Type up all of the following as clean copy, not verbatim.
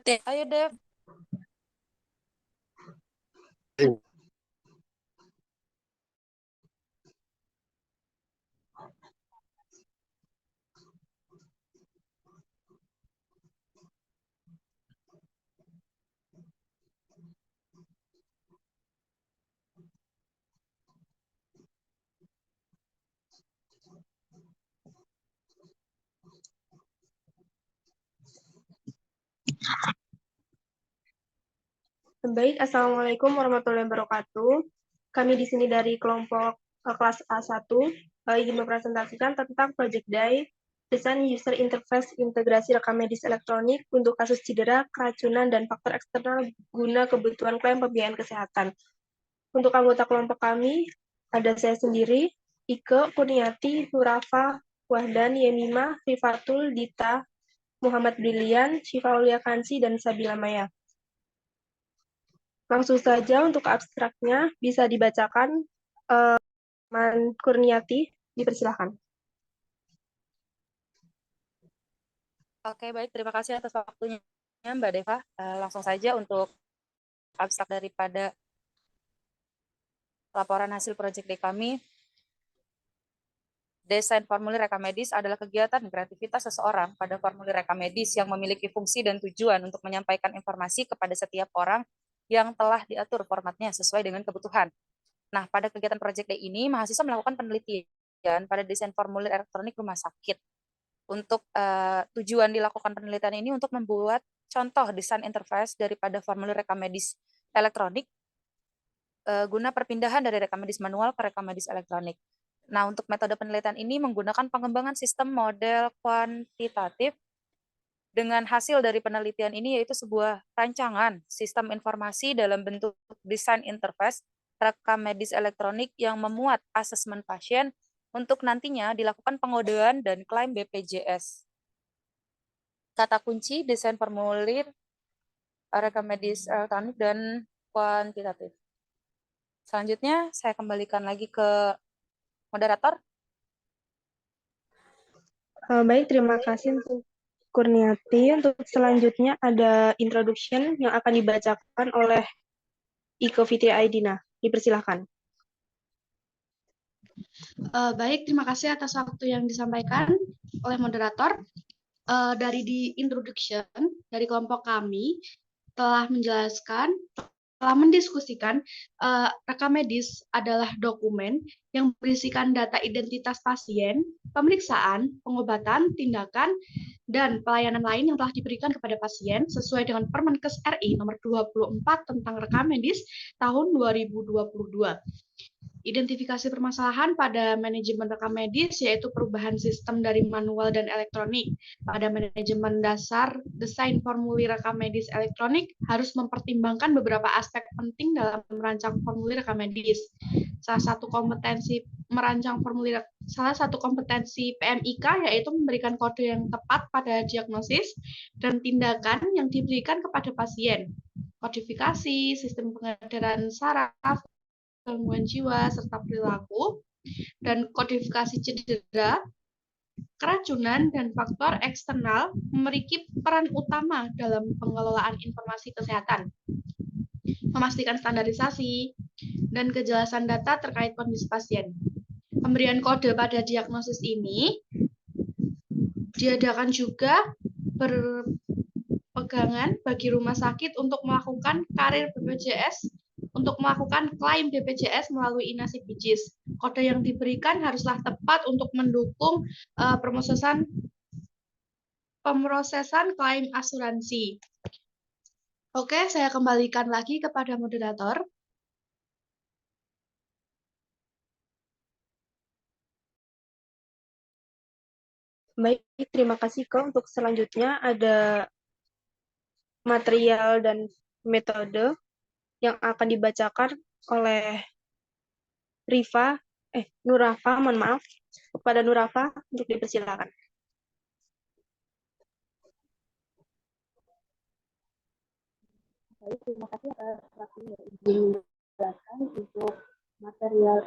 Ayo, Dev. Baik, Assalamualaikum warahmatullahi wabarakatuh. Kami di sini dari kelompok kelas A1 ingin mempresentasikan tentang Project Day, Desain User Interface Integrasi Rekam Medis Elektronik untuk kasus cedera, keracunan, dan faktor eksternal guna kebutuhan klaim pembiayaan kesehatan. Untuk anggota kelompok kami, ada saya sendiri, Ike, Kurniati, Nurafa, Wahdan, Yemima, Rifatul, Dita, Muhammad Brilian, Syifa Aulia Kansi, dan Sabila Maya. Langsung saja untuk abstraknya bisa dibacakan Man Kurniati, dipersilahkan. Oke, baik. Terima kasih atas waktunya, Mbak Deva. Langsung saja untuk abstrak daripada laporan hasil proyek D kami. Desain formulir rekam medis adalah kegiatan kreativitas seseorang pada formulir rekam medis yang memiliki fungsi dan tujuan untuk menyampaikan informasi kepada setiap orang yang telah diatur formatnya sesuai dengan kebutuhan. Nah, pada kegiatan proyek D ini, mahasiswa melakukan penelitian pada desain formulir elektronik rumah sakit. Untuk tujuan dilakukan penelitian ini untuk membuat contoh desain interface daripada formulir rekam medis elektronik guna perpindahan dari rekam medis manual ke rekam medis elektronik. Nah, untuk metode penelitian ini menggunakan pengembangan sistem model kuantitatif. Dengan hasil dari penelitian ini yaitu sebuah rancangan sistem informasi dalam bentuk desain interface rekam medis elektronik yang memuat asesmen pasien untuk nantinya dilakukan pengodean dan klaim BPJS. Kata kunci desain formulir rekam medis elektronik dan kuantitatif. Selanjutnya saya kembalikan lagi ke moderator. Baik, terima kasih untuk Kurniati. Untuk selanjutnya ada introduction yang akan dibacakan oleh Iko Fitri Aidina. Dipersilahkan. Baik, terima kasih atas waktu yang disampaikan oleh moderator. Dari di introduction dari kelompok kami telah menjelaskan, telah mendiskusikan rekam medis adalah dokumen yang berisikan data identitas pasien, pemeriksaan, pengobatan, tindakan, dan pelayanan lain yang telah diberikan kepada pasien sesuai dengan Permenkes RI nomor 24 tentang rekam medis tahun 2022. Identifikasi permasalahan pada manajemen rekam medis yaitu perubahan sistem dari manual dan elektronik. Pada manajemen dasar desain formulir rekam medis elektronik harus mempertimbangkan beberapa aspek penting dalam merancang formulir rekam medis. Salah satu kompetensi PMIK yaitu memberikan kode yang tepat pada diagnosis dan tindakan yang diberikan kepada pasien. Kodifikasi, sistem pengedaran saraf, gangguan jiwa, serta perilaku, dan kodifikasi cedera, keracunan, dan faktor eksternal memiliki peran utama dalam pengelolaan informasi kesehatan, memastikan standarisasi, dan kejelasan data terkait kondisi pasien. Pemberian kode pada diagnosis ini diadakan juga berpegangan bagi rumah sakit untuk melakukan karir BPJS untuk melakukan klaim BPJS melalui Inasib Bijis. Kode yang diberikan haruslah tepat untuk mendukung pemrosesan klaim asuransi. Oke, saya kembalikan lagi kepada moderator. Baik, terima kasih Kak. Untuk selanjutnya ada material dan metode yang akan dibacakan oleh Nurafa, mohon maaf, kepada Nurafa untuk dipersilakan. Baik, terima kasih atas waktunya dijelaskan untuk material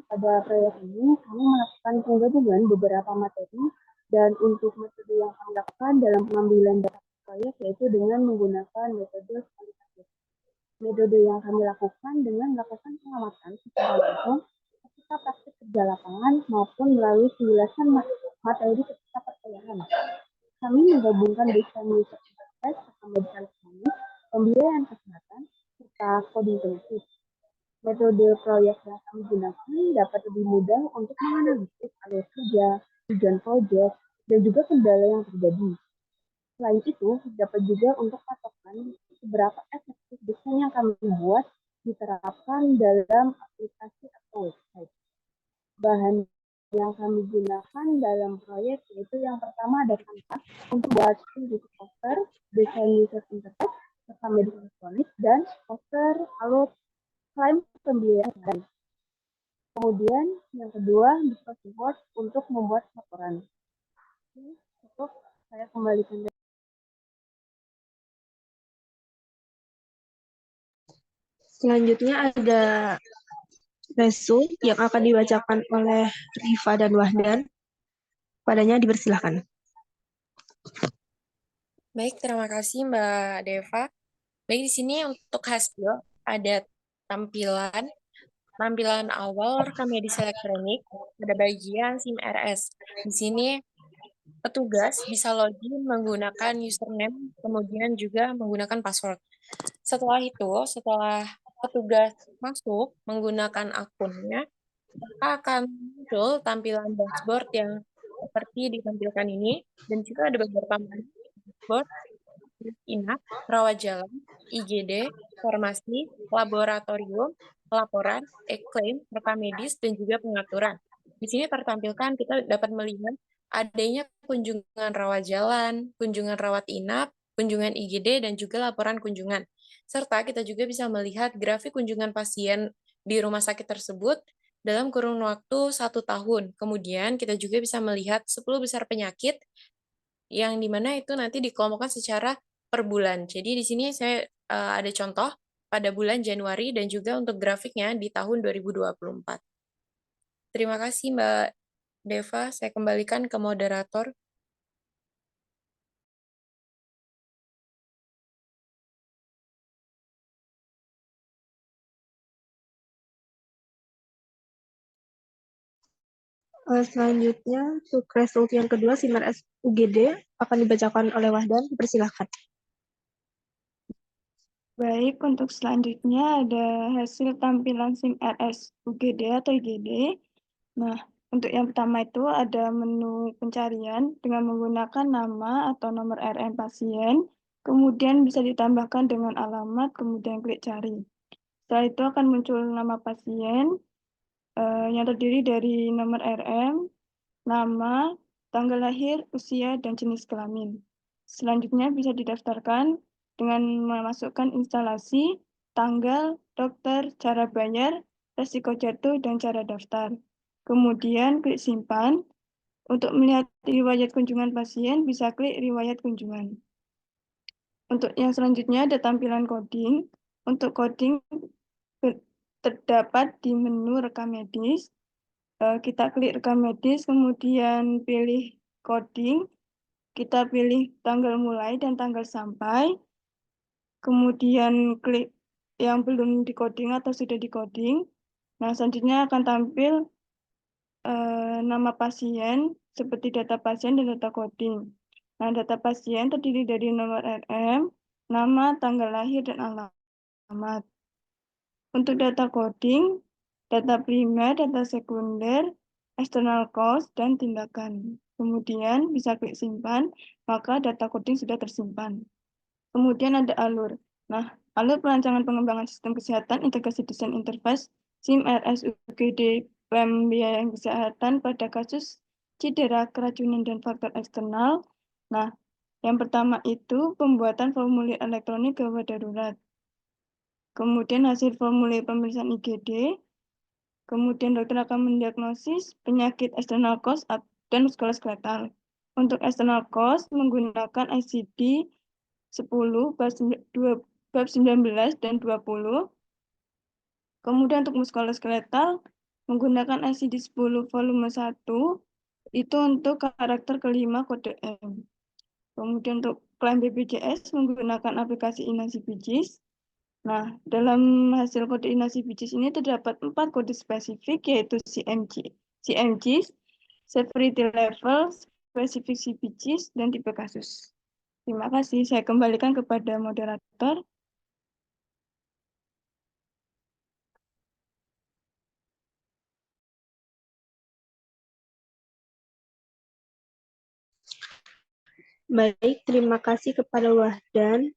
pada proyek ini. Kami melakukan penggabungan beberapa materi dan untuk metode yang kami lakukan dalam pengambilan data proyek yaitu dengan menggunakan metode kualitatif. Metode yang kami lakukan dengan melakukan pengamatan secara langsung ketika praktik kerja lapangan maupun melalui penjelasan materi ketika perkuliahan. Kami menggabungkan desain user interface, rekam elektronik, pembiayaan kesehatan, serta coding prinsip. Metode proyek yang kami gunakan dapat lebih mudah untuk menganalisis alur kerja, tujuan proyek, dan juga kendala yang terjadi. Selain itu, dapat juga untuk patokan seberapa efektif desain yang kami buat diterapkan dalam aplikasi atau website. Bahan yang kami gunakan dalam proyek yaitu yang pertama ada Canva untuk buat user poster, desain user interface, rekam media elektronik, dan poster alur klaim pembiayaan. Kemudian yang kedua Microsoft Word untuk membuat laporan. Cukup, saya kembalikan. Selanjutnya ada resu yang akan dibacakan oleh Rifa dan Wahdan. Padanya dipersilahkan. Baik, terima kasih Mbak Deva. Baik, di sini untuk hasil ada tampilan awal rekam medis elektronik pada bagian SIM RS. Di sini petugas bisa login menggunakan username, kemudian juga menggunakan password. Setelah petugas masuk menggunakan akunnya, maka akan muncul tampilan dashboard yang seperti ditampilkan ini, dan juga ada beberapa dashboard, INAP, rawat jalan, IGD, farmasi, laboratorium, laporan, e-claim, rekam medis, dan juga pengaturan. Di sini tertampilkan kita dapat melihat adanya kunjungan rawat jalan, kunjungan rawat inap, kunjungan IGD, dan juga laporan kunjungan. Serta kita juga bisa melihat grafik kunjungan pasien di rumah sakit tersebut dalam kurun waktu 1 tahun. Kemudian kita juga bisa melihat 10 besar penyakit yang dimana itu nanti dikelompokkan secara per bulan. Jadi di sini saya ada contoh pada bulan Januari dan juga untuk grafiknya di tahun 2024. Terima kasih Mbak Deva, saya kembalikan ke moderator. Selanjutnya, untuk result yang kedua, SIM RS UGD akan dibacakan oleh Wahdan. Dipersilahkan. Baik, untuk selanjutnya ada hasil tampilan SIM RS UGD atau IGD. Nah, untuk yang pertama itu ada menu pencarian dengan menggunakan nama atau nomor RM pasien, kemudian bisa ditambahkan dengan alamat, kemudian klik cari. Setelah itu akan muncul nama pasien yang terdiri dari nomor RM, nama, tanggal lahir, usia, dan jenis kelamin. Selanjutnya bisa didaftarkan dengan memasukkan instalasi, tanggal, dokter, cara bayar, resiko jatuh, dan cara daftar. Kemudian klik simpan. Untuk melihat riwayat kunjungan pasien, bisa klik riwayat kunjungan. Untuk yang selanjutnya ada tampilan coding. Untuk coding terdapat di menu rekam medis. Kita klik rekam medis, kemudian pilih coding. Kita pilih tanggal mulai dan tanggal sampai. Kemudian klik yang belum di-coding atau sudah di-coding. Nah, selanjutnya akan tampil nama pasien seperti data pasien dan data coding. Nah, data pasien terdiri dari nomor RM, nama, tanggal lahir, dan alamat. Untuk data coding, data primer, data sekunder, external cost, dan tindakan. Kemudian bisa klik simpan, maka data coding sudah tersimpan. Kemudian ada alur. Nah, alur perancangan pengembangan sistem kesehatan, integrasi desain interface, SIM RS UGD, pembiayaan kesehatan pada kasus cedera, keracunan, dan faktor eksternal. Nah, yang pertama itu pembuatan formulir elektronik gawat darurat. Kemudian hasil formulir pemeriksaan IGD. Kemudian dokter akan mendiagnosis penyakit external cause dan muskuloskeletal. Untuk external cause menggunakan ICD 10, bab 19 dan 20. Kemudian untuk muskuloskeletal menggunakan ICD 10 volume 1 itu untuk karakter kelima kode M. Kemudian untuk klaim BPJS menggunakan aplikasi Inasi Bijis. Nah, dalam hasil kode Inasi Bijis ini terdapat 4 kode spesifik, yaitu CMG, severity level, spesifik CBGs, dan tipe kasus. Terima kasih. Saya kembalikan kepada moderator. Baik, terima kasih kepada Wahdan.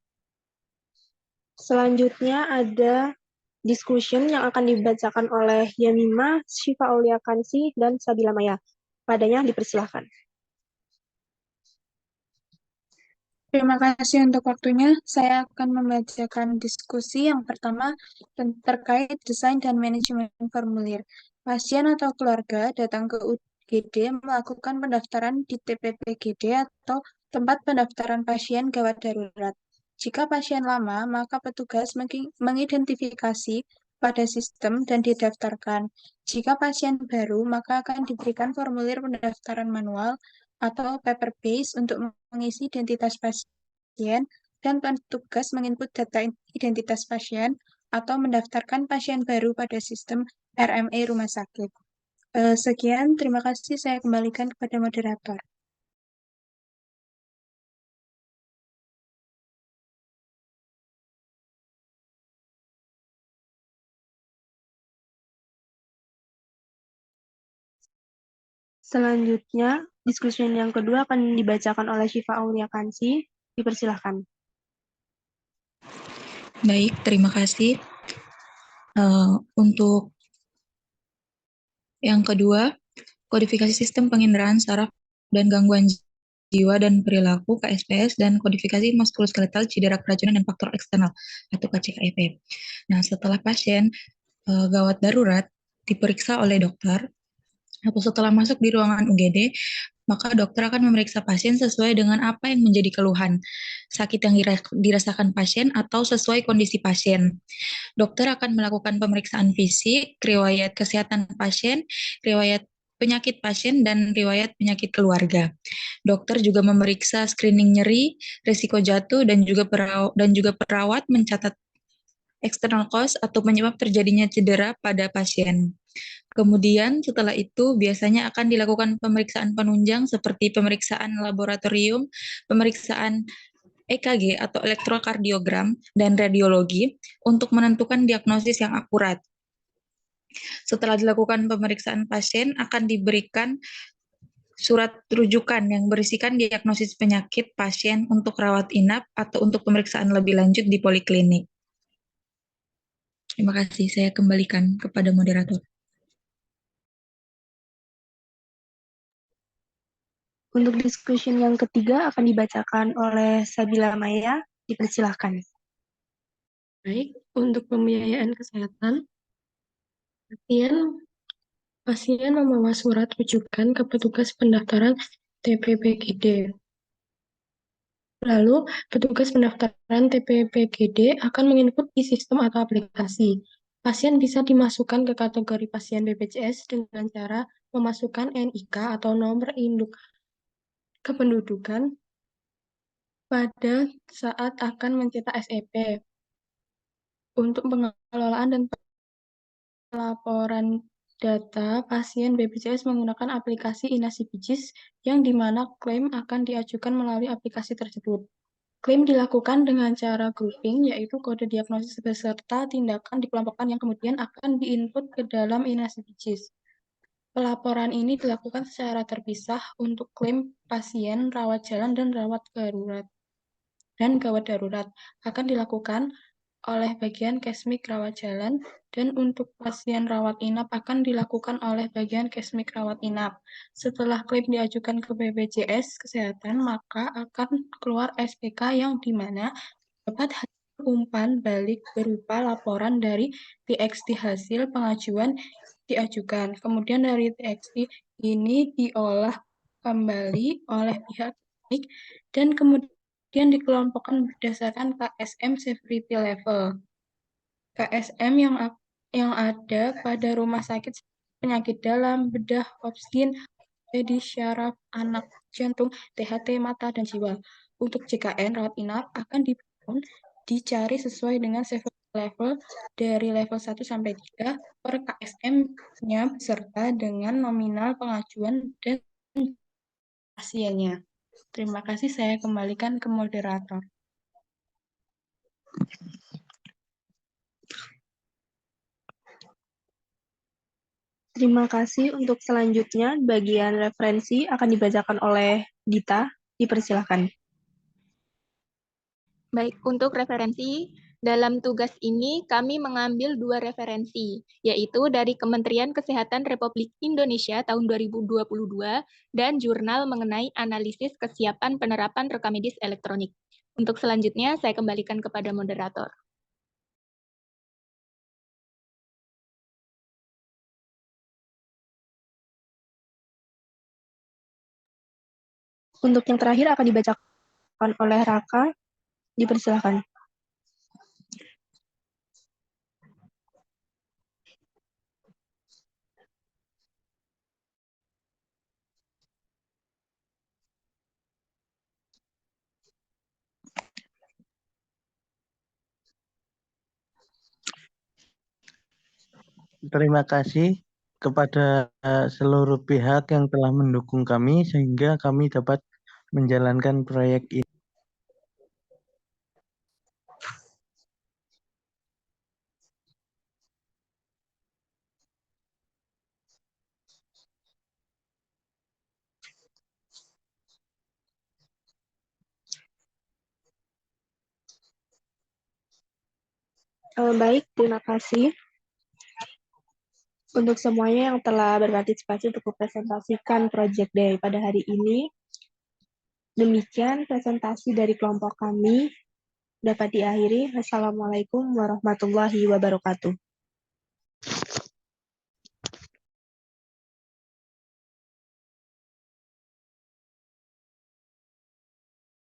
Selanjutnya ada discussion yang akan dibacakan oleh Yamima, Syifa Aulia Kansi, dan Sabila Maya. Padanya dipersilahkan. Terima kasih untuk waktunya. Saya akan membacakan diskusi yang pertama terkait desain dan manajemen formulir. Pasien atau keluarga datang ke UGD melakukan pendaftaran di TPPGD atau tempat pendaftaran pasien gawat darurat. Jika pasien lama, maka petugas mengidentifikasi pada sistem dan didaftarkan. Jika pasien baru, maka akan diberikan formulir pendaftaran manual atau paper-based untuk mengisi identitas pasien, dan petugas menginput data identitas pasien atau mendaftarkan pasien baru pada sistem RME rumah sakit. Sekian, terima kasih. Saya kembalikan kepada moderator. Selanjutnya, diskusi yang kedua akan dibacakan oleh Syifa Aulia Kansi. Dipersilahkan. Baik, terima kasih. Untuk yang kedua, kodifikasi sistem penginderaan saraf dan gangguan jiwa dan perilaku KSPS dan kodifikasi muskuloskeletal cedera keracunan dan faktor eksternal atau KCKEP. Nah, setelah pasien gawat darurat diperiksa oleh dokter atau setelah masuk di ruangan UGD, maka dokter akan memeriksa pasien sesuai dengan apa yang menjadi keluhan sakit yang dirasakan pasien atau sesuai kondisi pasien. Dokter akan melakukan pemeriksaan fisik, riwayat kesehatan pasien, riwayat penyakit pasien, dan riwayat penyakit keluarga. Dokter juga memeriksa screening nyeri, risiko jatuh, dan juga perawat mencatat external cause atau penyebab terjadinya cedera pada pasien. Kemudian setelah itu biasanya akan dilakukan pemeriksaan penunjang seperti pemeriksaan laboratorium, pemeriksaan EKG atau elektrokardiogram, dan radiologi untuk menentukan diagnosis yang akurat. Setelah dilakukan pemeriksaan pasien akan diberikan surat rujukan yang berisikan diagnosis penyakit pasien untuk rawat inap atau untuk pemeriksaan lebih lanjut di poliklinik. Terima kasih, saya kembalikan kepada moderator. Untuk diskusi yang ketiga akan dibacakan oleh Sabila Maya. Dipersilahkan. Baik, untuk pembiayaan kesehatan, pasien membawa surat rujukan ke petugas pendaftaran TPPGD. Lalu, petugas pendaftaran TPPGD akan menginput di sistem atau aplikasi. Pasien bisa dimasukkan ke kategori pasien BPJS dengan cara memasukkan NIK atau nomor induk kependudukan pada saat akan mencetak SEP. Untuk pengelolaan dan pelaporan data pasien BPJS menggunakan aplikasi Inasi Bijis yang di mana klaim akan diajukan melalui aplikasi tersebut. Klaim dilakukan dengan cara grouping, yaitu kode diagnosis beserta tindakan dikelompokkan yang kemudian akan diinput ke dalam Inasi Bijis. Pelaporan ini dilakukan secara terpisah untuk klaim pasien, rawat jalan, dan rawat darurat. Dan gawat darurat akan dilakukan oleh bagian kesmik rawat jalan, dan untuk pasien rawat inap akan dilakukan oleh bagian kesmik rawat inap. Setelah klaim diajukan ke BPJS Kesehatan, maka akan keluar SPK yang dimana dapat hasil umpan balik berupa laporan dari TXT hasil pengajuan diajukan. Kemudian dari TXT ini diolah kembali oleh pihak klinik dan kemudian dikelompokkan berdasarkan KSM severity level. KSM yang ada pada rumah sakit penyakit dalam, bedah, obsgin, di syaraf, anak, jantung, THT, mata, dan jiwa. untuk JKN rawat inap akan dicari sesuai dengan level dari level 1 sampai 3 per KSM-nya beserta dengan nominal pengajuan dan pasiennya. Terima kasih, saya kembalikan ke moderator. Terima kasih. Untuk selanjutnya, bagian referensi akan dibacakan oleh Dita. Dipersilakan. Baik, untuk referensi, dalam tugas ini kami mengambil 2 referensi, yaitu dari Kementerian Kesehatan Republik Indonesia tahun 2022 dan jurnal mengenai analisis kesiapan penerapan rekamedis elektronik. Untuk selanjutnya, saya kembalikan kepada moderator. Untuk yang terakhir akan dibacakan oleh Raka. Dipersilakan. Terima kasih kepada seluruh pihak yang telah mendukung kami sehingga kami dapat menjalankan proyek ini. Baik, terima kasih untuk semuanya yang telah berpartisipasi untuk mempresentasikan Project Day pada hari ini. Demikian presentasi dari kelompok kami dapat diakhiri. Wassalamualaikum warahmatullahi wabarakatuh.